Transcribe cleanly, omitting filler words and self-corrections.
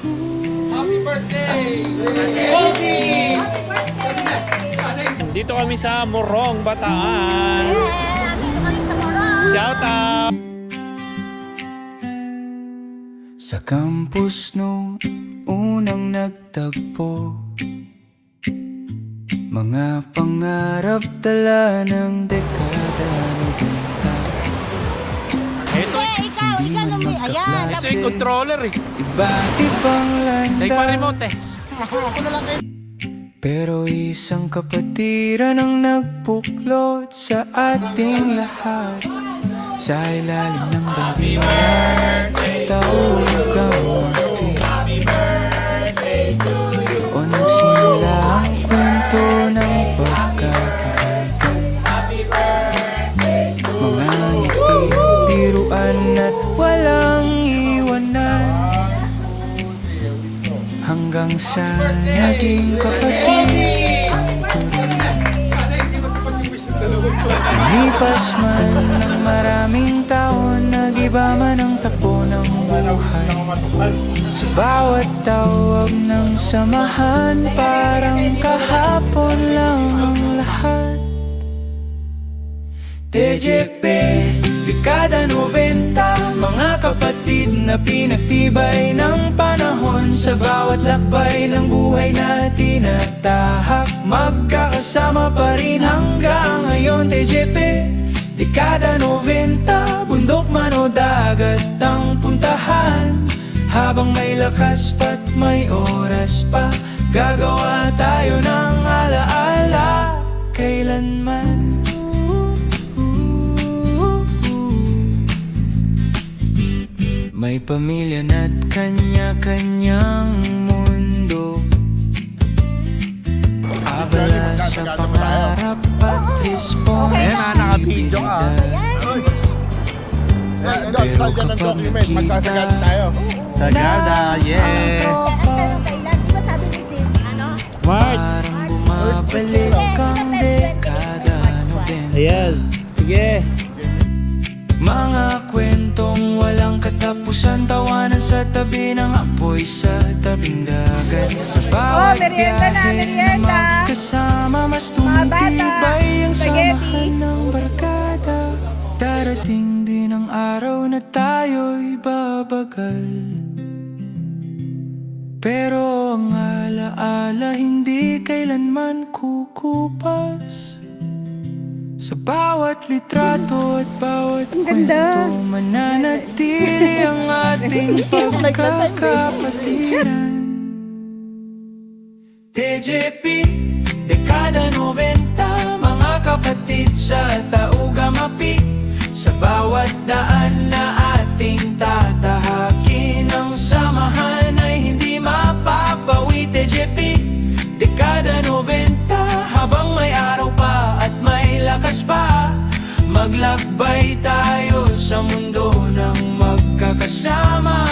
Happy birthday! Oldies! Dito kami sa Morong, Bataan. Dito kami sa Morong. Shout out! Sa campus nung unang nagtagpo, mga pangarap dala ng dekada 90. Ito, Ikaw, ikaw nung may... Ayan, ito yung controller eh. Iba't ibang Take pa landa, remote eh. pero isang kapatiran ang nagbuklod sa ating lahat. Sa ilalim ng bandila ng taulog ang mapi, doon nagsimula ang kwento ng pagkakaibigan. Mga ngiti, biruan at walang iwanan, hanggang sa naging kapatid ang turingan. Lumipas man ng maraming taon, nag-iba man ang takbo ng buhay. Sa bawat tawag ng samahan, parang kahapon lang ang lahat. TJP, dekada 90, mga kapatid na pinagtibay ng panahon. Sa bawat lakbay ng buhay na tinatahak, magkakasama pa rin hanggang ngayon. TJP, dekada 90, bundok man o dagat ang puntahan. Habang may lakas pa't may oras pa, gagawa tayo ng alaala kailanman. May pamilya na't kanya-kanyang mundo, abala sa pangarap at responsibilidad. Pero kapag nakita Sagada, ang yeah! tropa, Thailand, di ba sabi ni Sis, ano? March! parang bumabalik ang dekada 90. Ayan, sige! Mga kwentong walang katapusan, tawanan sa tabi ng apoy sa tabing dagat. Sa bawat merienda na, biyahe na merienda. magkasama, mas Mga bata, tumitibay ang spaghetti. samahan ng barkada. Darating din ang araw na tayo'y babagal, pero ang alaala hindi kailanman kukupas. Sa bawat litrato at bawat kwento, mananatili ang ating pagkakapatiran. TJP, dekada 90, mga kapatid sa Tauga Mapi. Sa bawat daan na ating tatahakin, ang samahan ay hindi mapapawi. TJP, dekada 90, habang may araw pa at may lakas pa, maglakbay tayo sa mundo ng magkakasama.